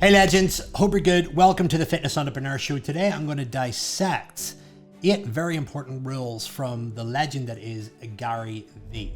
Hey legends, hope you're good. Welcome to the Fitness Entrepreneur Show. Today I'm going to dissect 8 very important rules from the legend that is Gary Vee.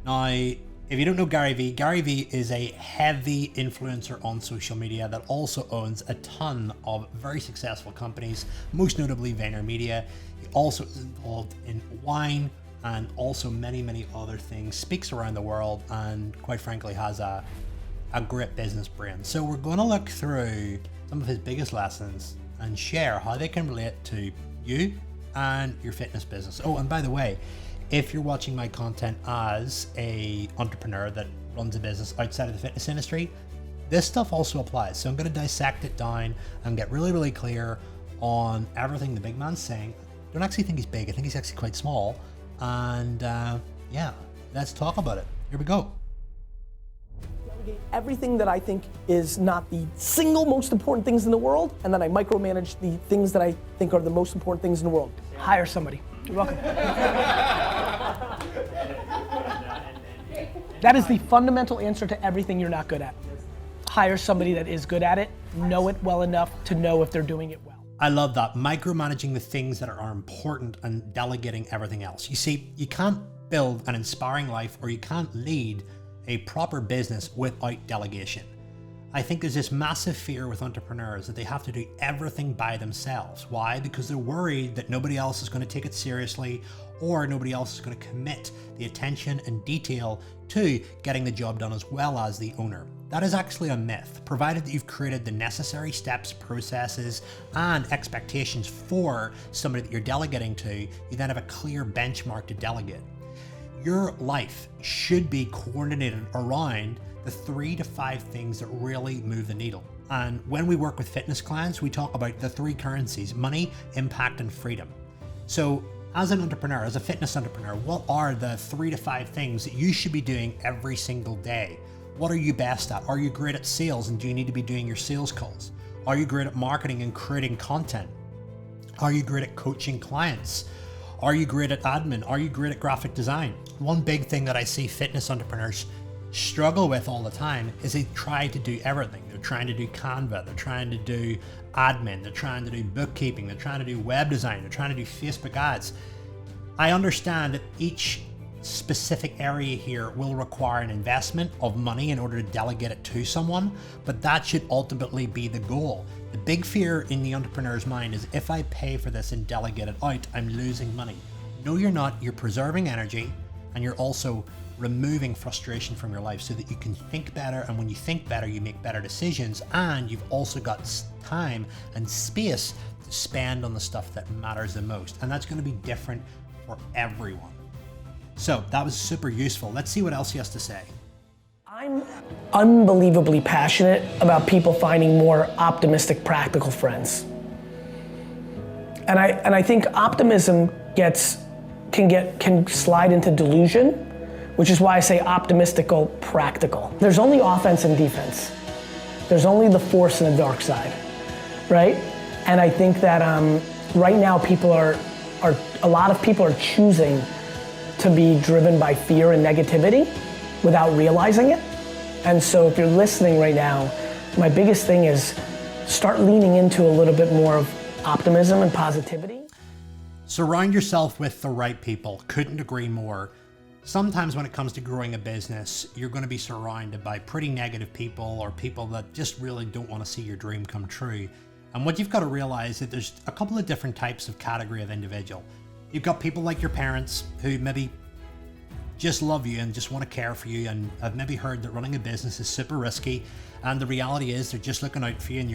Now, if you don't know Gary Vee is a heavy influencer on social media that also owns a ton of very successful companies, most notably Vaynermedia. He also is involved in wine and also many other things, speaks around the world, and quite frankly has a great business brain. So we're going to look through some of his biggest lessons and share how they can relate to you and your fitness business. Oh, and by the way, if you're watching my content as a entrepreneur that runs a business outside of the fitness industry, this stuff also applies. So I'm going to dissect it down and get really clear on everything the big man's saying. I don't actually think he's big. I think he's actually quite small. And yeah, let's talk about it. Here we go. Everything that I think is not the single most important things in the world, and then I micromanage the things that I think are the most important things in the world. Hire somebody. You're welcome. That is the fundamental answer to everything you're not good at. Hire somebody that is good at it, know it well enough to know if they're doing it well. I love that. Micromanaging the things that are important and delegating everything else. You see, you can't build an inspiring life, or you can't lead a proper business without delegation. I think there's this massive fear with entrepreneurs that they have to do everything by themselves. Why? Because they're worried that nobody else is going to take it seriously, or nobody else is going to commit the attention and detail to getting the job done as well as the owner. That is actually a myth, provided that you've created the necessary steps, processes, and expectations for somebody that you're delegating to. You then have a clear benchmark to delegate. Your life should be coordinated around the 3 to 5 things that really move the needle. And when we work with fitness clients, we talk about the 3 currencies: money, impact, and freedom. So as an entrepreneur, as a fitness entrepreneur, what are the 3 to 5 things that you should be doing every single day? What are you best at? Are you great at sales, and do you need to be doing your sales calls? Are you great at marketing and creating content? Are you great at coaching clients? Are you great at admin? Are you great at graphic design? One big thing that I see fitness entrepreneurs struggle with all the time is they try to do everything. They're trying to do Canva, they're trying to do admin, they're trying to do bookkeeping, they're trying to do web design, they're trying to do Facebook ads. I understand that each specific area here will require an investment of money in order to delegate it to someone, but that should ultimately be the goal. The big fear in the entrepreneur's mind is, if I pay for this and delegate it out, I'm losing money. No, you're not. You're preserving energy, and you're also removing frustration from your life so that you can think better. And when you think better, you make better decisions, and you've also got time and space to spend on the stuff that matters the most. And that's going to be different for everyone. So that was super useful. Let's see what else he has to say. I'm unbelievably passionate about people finding more optimistic, practical friends. And I think optimism can slide into delusion, which is why I say optimistical, practical. There's only offense and defense. There's only the force and the dark side, right? And I think that right now a lot of people are choosing to be driven by fear and negativity without realizing it. And so if you're listening right now, my biggest thing is start leaning into a little bit more of optimism and positivity. Surround yourself with the right people. Couldn't agree more. Sometimes when it comes to growing a business, you're going to be surrounded by pretty negative people, or people that just really don't want to see your dream come true. And what you've got to realize is that there's a couple of different types of category of individual. You've got people like your parents who maybe just love you and just want to care for you, and I've maybe heard that running a business is super risky, and the reality is they're just looking out for you, and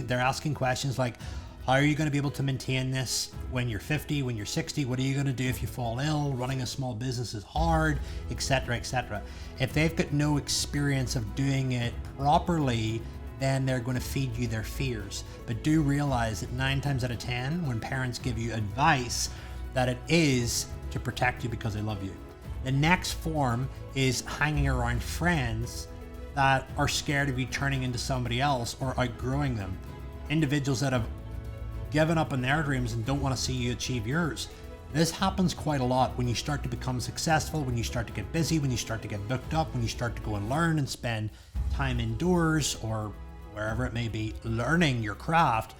they're asking questions like, how are you going to be able to maintain this when you're 50, when you're 60? What are you going to do if you fall ill? Running a small business is hard, etc., etc. If they've got no experience of doing it properly, then they're going to feed you their fears. But do realize that 9 times out of 10, when parents give you advice, that it is to protect you because they love you. The next form is hanging around friends that are scared of you turning into somebody else or outgrowing them. Individuals that have given up on their dreams and don't want to see you achieve yours. This happens quite a lot when you start to become successful, when you start to get busy, when you start to get booked up, when you start to go and learn and spend time indoors or wherever it may be, learning your craft,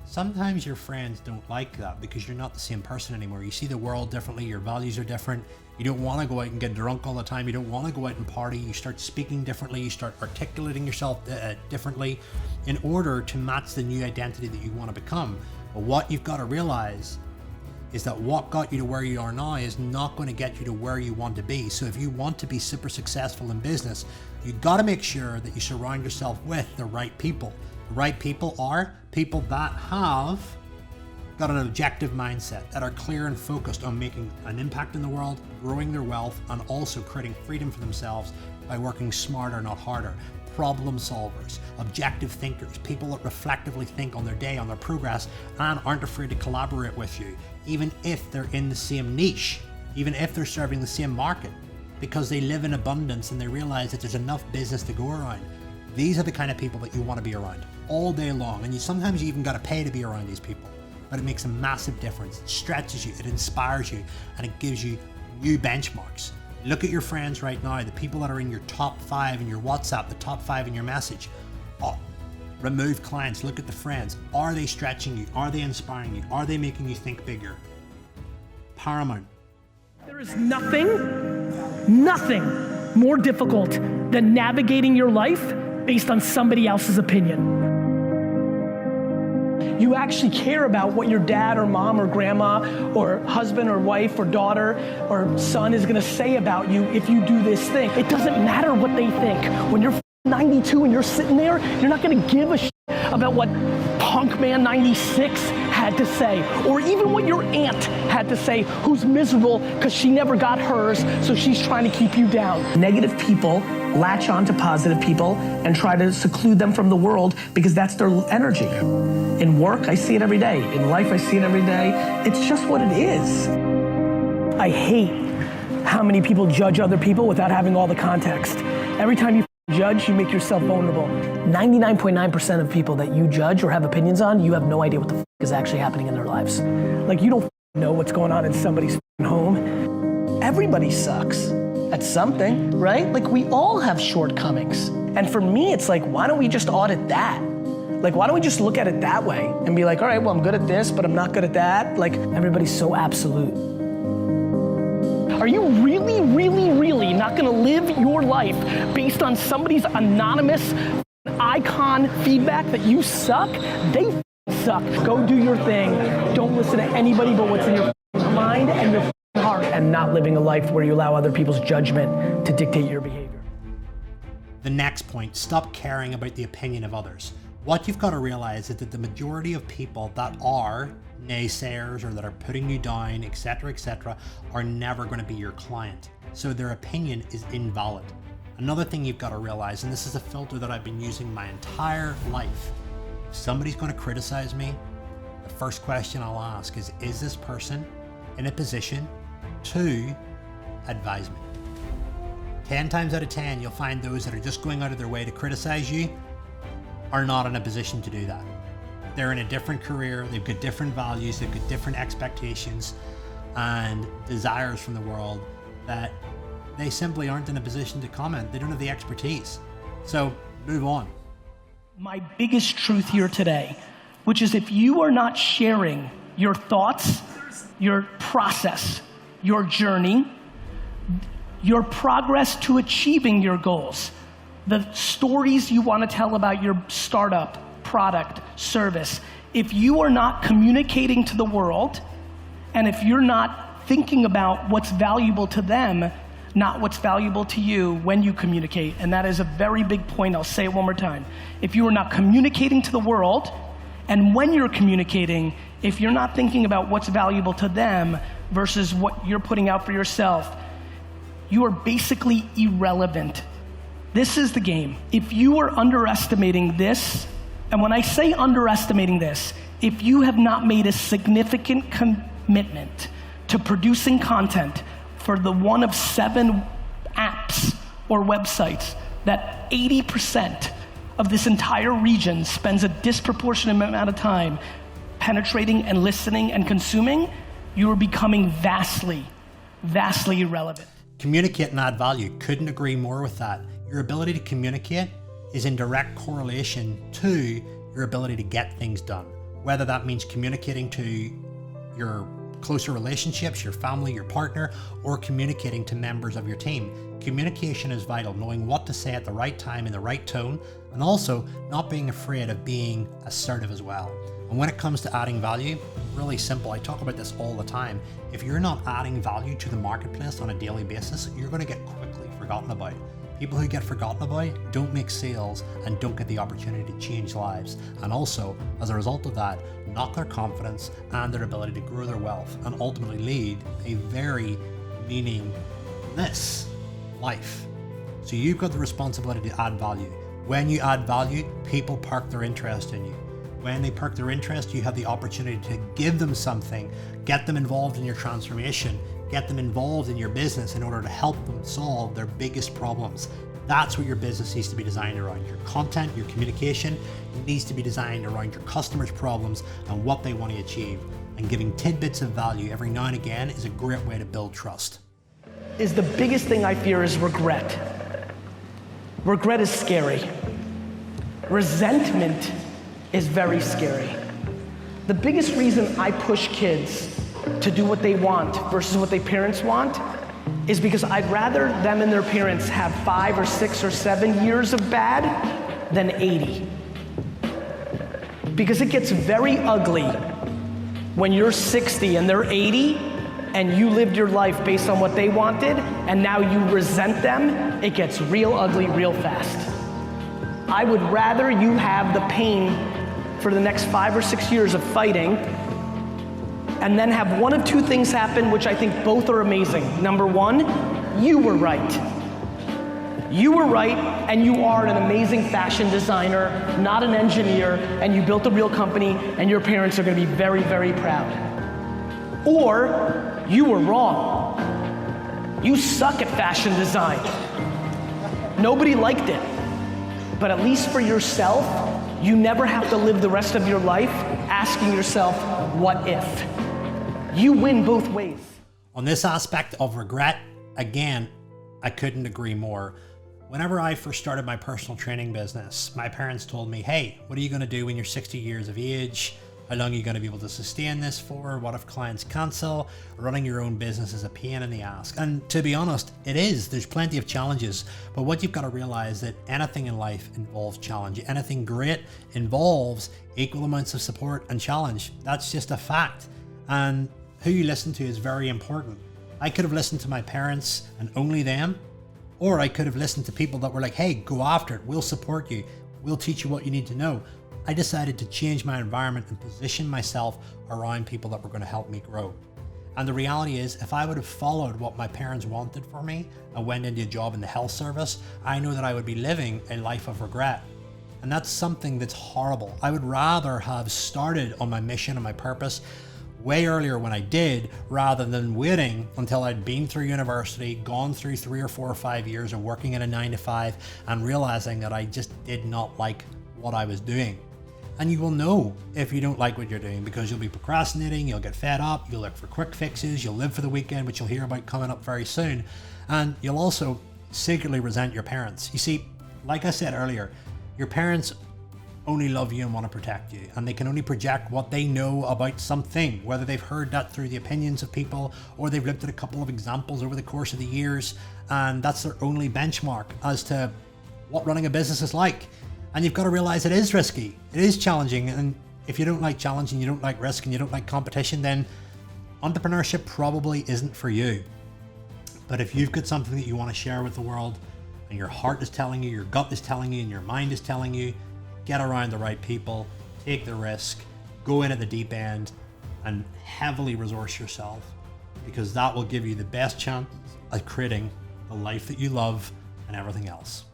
sometimes your friends don't like that because you're not the same person anymore. You see the world differently, your values are different. You don't want to go out and get drunk all the time. You don't want to go out and party. You start speaking differently. You start articulating yourself differently in order to match the new identity that you want to become. But what you've got to realize is that what got you to where you are now is not going to get you to where you want to be. So if you want to be super successful in business, you got to make sure that you surround yourself with the right people. The right people are people that have got an objective mindset, that are clear and focused on making an impact in the world, growing their wealth, and also creating freedom for themselves by working smarter, not harder. Problem solvers, objective thinkers, people that reflectively think on their day, on their progress, and aren't afraid to collaborate with you, even if they're in the same niche, even if they're serving the same market, because they live in abundance and they realize that there's enough business to go around. These are the kind of people that you want to be around all day long, and sometimes you even got to pay to be around these people. But it makes a massive difference. It stretches you, it inspires you, and it gives you new benchmarks. Look at your friends right now, the people that are in your top 5 in your WhatsApp, the top 5 in your message. Oh, remove clients, look at the friends. Are they stretching you? Are they inspiring you? Are they making you think bigger? Paramount. There is nothing more difficult than navigating your life based on somebody else's opinion. You actually care about what your dad or mom or grandma or husband or wife or daughter or son is gonna say about you if you do this thing. It doesn't matter what they think. When you're 92 and you're sitting there, you're not gonna give a shit about what Punk Man 96 had to say, or even what your aunt had to say, who's miserable because she never got hers, so she's trying to keep you down. Negative people latch on to positive people and try to seclude them from the world because that's their energy. In work, I see it every day. In life, I see it every day. It's just what it is. I hate how many people judge other people without having all the context. Every time you judge, you make yourself vulnerable. 99.9% of people that you judge or have opinions on, you have no idea what the is actually happening in their lives. Like, you don't know what's going on in somebody's home. Everybody sucks at something, right? Like, we all have shortcomings. And for me, it's like, why don't we just audit that? Like, why don't we just look at it that way and be like, all right, well, I'm good at this, but I'm not good at that. Like, everybody's so absolute. Are you really, really, really not gonna live your life based on somebody's anonymous icon feedback that you suck? They suck. Go do your thing. Don't listen to anybody but what's in your mind and your heart, and not living a life where you allow other people's judgment to dictate your behavior. The next point, stop caring about the opinion of others. What you've got to realize is that the majority of people that are naysayers or that are putting you down, etc., are never going to be your client. So their opinion is invalid. Another thing you've got to realize, and this is a filter that I've been using my entire life, if somebody's going to criticize me, the first question I'll ask is this person in a position to advise me? 10 times out of 10, you'll find those that are just going out of their way to criticize you are not in a position to do that. They're in a different career, they've got different values, they've got different expectations and desires from the world that they simply aren't in a position to comment. They don't have the expertise. So move on. My biggest truth here today, which is if you are not sharing your thoughts, your process, your journey, your progress to achieving your goals, the stories you want to tell about your startup, product, service, if you are not communicating to the world, and if you're not thinking about what's valuable to them, not what's valuable to you when you communicate, and that is a very big point, I'll say it one more time. If you are not communicating to the world, and when you're communicating, if you're not thinking about what's valuable to them versus what you're putting out for yourself, you are basically irrelevant. This is the game. If you are underestimating this, and when I say underestimating this, if you have not made a significant commitment to producing content for the one of 7 apps or websites that 80% of this entire region spends a disproportionate amount of time penetrating and listening and consuming, you are becoming vastly, vastly irrelevant. Communicate and add value. Couldn't agree more with that. Your ability to communicate is in direct correlation to your ability to get things done. Whether that means communicating to your closer relationships, your family, your partner, or communicating to members of your team. Communication is vital, knowing what to say at the right time in the right tone, and also not being afraid of being assertive as well. And when it comes to adding value, really simple. I talk about this all the time. If you're not adding value to the marketplace on a daily basis, you're going to get quickly forgotten about. People who get forgotten about don't make sales and don't get the opportunity to change lives. And also, as a result of that, knock their confidence and their ability to grow their wealth and ultimately lead a very meaningless life. So you've got the responsibility to add value. When you add value, people park their interest in you. When they park their interest, you have the opportunity to give them something, get them involved in your transformation, get them involved in your business in order to help them solve their biggest problems. That's what your business needs to be designed around. Your content, your communication needs to be designed around your customers' problems and what they want to achieve. And giving tidbits of value every now and again is a great way to build trust. Is the biggest thing I fear is regret. Regret is scary. Resentment is very scary. The biggest reason I push kids to do what they want versus what their parents want is because I'd rather them and their parents have 5 or 6 or 7 years of bad than 80. Because it gets very ugly when you're 60 and they're 80 and you lived your life based on what they wanted and now you resent them. It gets real ugly real fast. I would rather you have the pain for the next 5 or 6 years of fighting and then have one of two things happen, which I think both are amazing. Number one, you were right. You were right, and you are an amazing fashion designer, not an engineer, and you built a real company, and your parents are gonna be very, very proud. Or, you were wrong. You suck at fashion design. Nobody liked it. But at least for yourself, you never have to live the rest of your life asking yourself, what if? You win both ways. On this aspect of regret, again, I couldn't agree more. Whenever I first started my personal training business, my parents told me, hey, what are you gonna do when you're 60 years of age? How long are you gonna be able to sustain this for? What if clients cancel? Running your own business is a pain in the ass. And to be honest, it is. There's plenty of challenges. But what you've got to realize that anything in life involves challenge. Anything great involves equal amounts of support and challenge. That's just a fact. And who you listen to is very important. I could have listened to my parents and only them, or I could have listened to people that were like, hey, go after it. We'll support you. We'll teach you what you need to know. I decided to change my environment and position myself around people that were going to help me grow. And the reality is, if I would have followed what my parents wanted for me and went into a job in the health service, I know that I would be living a life of regret. And that's something that's horrible. I would rather have started on my mission and my purpose way earlier when I did, rather than waiting until I'd been through university, gone through 3 or 4 or 5 years of working in a 9-to-5 and realizing that I just did not like what I was doing. And you will know if you don't like what you're doing because you'll be procrastinating, you'll get fed up, you'll look for quick fixes, you'll live for the weekend, which you'll hear about coming up very soon. And you'll also secretly resent your parents. You see, like I said earlier, your parents only love you and want to protect you, and they can only project what they know about something, whether they've heard that through the opinions of people or they've looked at a couple of examples over the course of the years, and that's their only benchmark as to what running a business is like. And you've got to realize it is risky, it is challenging, and if you don't like challenge and you don't like risk and you don't like competition, then entrepreneurship probably isn't for you. But if you've got something that you want to share with the world and your heart is telling you, your gut is telling you, and your mind is telling you, get around the right people, take the risk, go in at the deep end, and heavily resource yourself, because that will give you the best chance at creating the life that you love and everything else.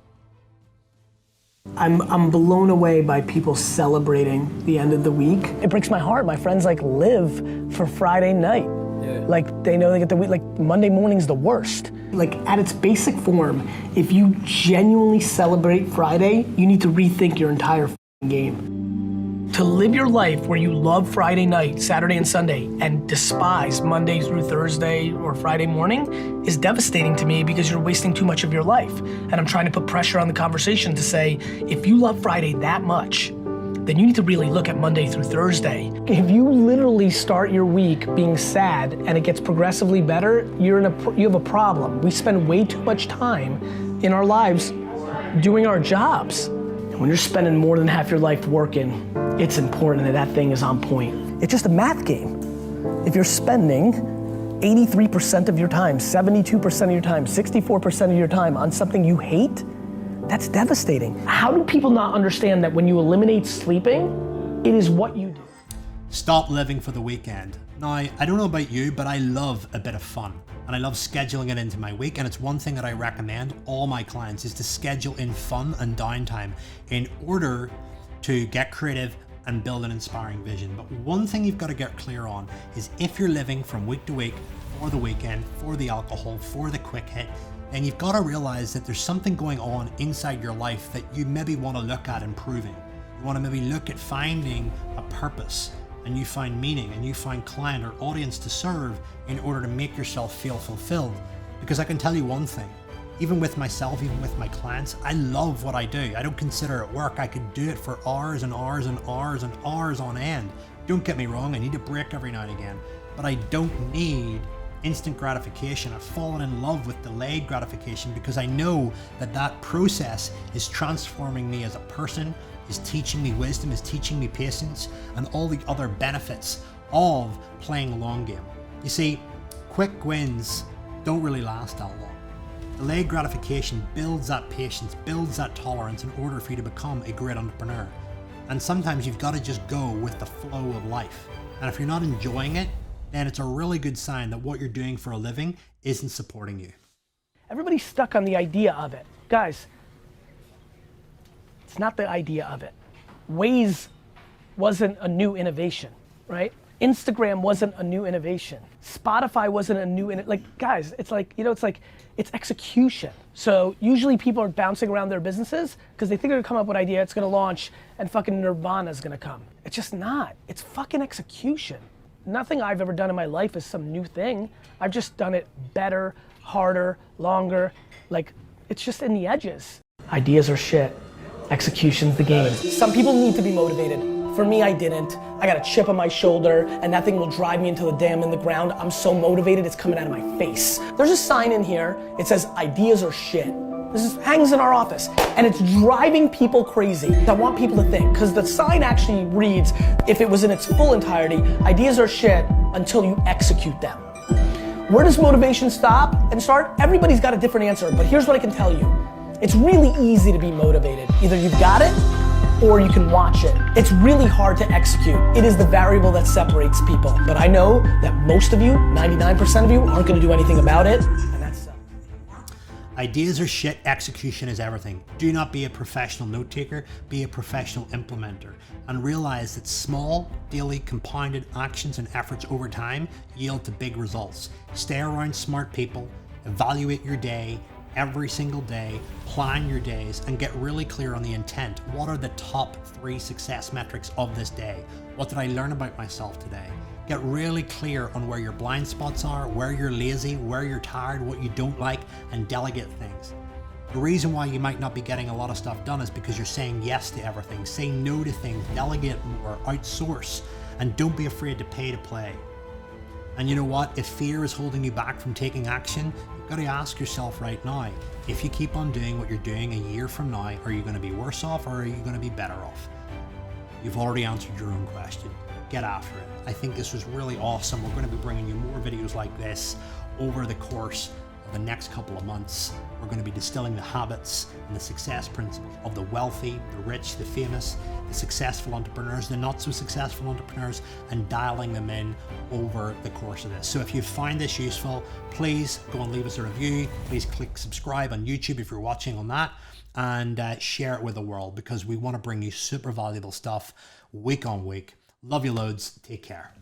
I'm blown away by people celebrating the end of the week. It breaks my heart. My friends like live for Friday night. Yeah. Like they know they get the week, like Monday morning's the worst. Like at its basic form, if you genuinely celebrate Friday, you need to rethink your entire game. To live your life where you love Friday night, Saturday and Sunday, and despise Monday through Thursday or Friday morning is devastating to me because you're wasting too much of your life. And I'm trying to put pressure on the conversation to say, if you love Friday that much, then you need to really look at Monday through Thursday. If you literally start your week being sad and it gets progressively better, you have a problem. We spend way too much time in our lives doing our jobs. And when you're spending more than half your life working, it's important that that thing is on point. It's just a math game. If you're spending 83% of your time, 72% of your time, 64% of your time on something you hate, that's devastating. How do people not understand that when you eliminate sleeping, it is what you do? Stop living for the weekend. Now, I don't know about you, but I love a bit of fun. And I love scheduling it into my week, and it's one thing that I recommend all my clients is to schedule in fun and downtime in order to get creative and build an inspiring vision. But one thing you've got to get clear on is if you're living from week to week for the weekend, for the alcohol, for the quick hit, then you've got to realize that there's something going on inside your life that you maybe want to look at improving. You want to maybe look at finding a purpose, and you find meaning, and you find client or audience to serve in order to make yourself feel fulfilled. Because I can tell you one thing, even with myself, even with my clients, I love what I do. I don't consider it work. I could do it for hours and hours and hours and hours on end. Don't get me wrong, I need a break every now and again, but I don't need instant gratification. I've fallen in love with delayed gratification because I know that that process is transforming me as a person, is teaching me wisdom, is teaching me patience, and all the other benefits of playing a long game. You see, quick wins don't really last that long. Delayed gratification builds that patience, builds that tolerance in order for you to become a great entrepreneur. And sometimes you've got to just go with the flow of life. And if you're not enjoying it, then it's a really good sign that what you're doing for a living isn't supporting you. Everybody's stuck on the idea of it. Guys, it's not the idea of it. Waze wasn't a new innovation, right? Instagram wasn't a new innovation. Spotify wasn't a new, guys, it's like, it's execution. So usually people are bouncing around their businesses because they think they're gonna come up with an idea, it's gonna launch, and fucking Nirvana's gonna come. It's just not. It's fucking execution. Nothing I've ever done in my life is some new thing. I've just done it better, harder, longer. It's just in the edges. Ideas are shit. Execution's the game. Some people need to be motivated. For me, I didn't. I got a chip on my shoulder, and that thing will drive me until the day I'm in the ground. I'm so motivated, it's coming out of my face. There's a sign in here, it says, ideas are shit. This hangs in our office, and it's driving people crazy. I want people to think, because the sign actually reads, if it was in its full entirety, ideas are shit until you execute them. Where does motivation stop and start? Everybody's got a different answer, but here's what I can tell you. It's really easy to be motivated. Either you've got it, or you can watch it. It's really hard to execute. It is the variable that separates people. But I know that most of you, 99% of you, aren't gonna do anything about it, and that's so. Ideas are shit, execution is everything. Do not be a professional note taker, be a professional implementer, and realize that small, daily, compounded actions and efforts over time yield to big results. Stay around smart people, evaluate your day, every single day, plan your days, and get really clear on the intent. What are the top 3 success metrics of this day? What did I learn about myself today? Get really clear on where your blind spots are, where you're lazy, where you're tired, what you don't like, and delegate things. The reason why you might not be getting a lot of stuff done is because you're saying yes to everything. Say no to things, delegate more, outsource, and don't be afraid to pay to play. And you know what? If fear is holding you back from taking action, you've got to ask yourself right now, if you keep on doing what you're doing a year from now, are you going to be worse off or are you going to be better off? You've already answered your own question. Get after it. I think this was really awesome. We're going to be bringing you more videos like this over the course of the next couple of months. We're going to be distilling the habits and the success principles of the wealthy, the rich, the famous, the successful entrepreneurs, the not so successful entrepreneurs, and dialing them in over the course of this. So if you find this useful, please go and leave us a review. Please click subscribe on YouTube if you're watching on that, and share it with the world, because we want to bring you super valuable stuff week on week. Love you loads. Take care.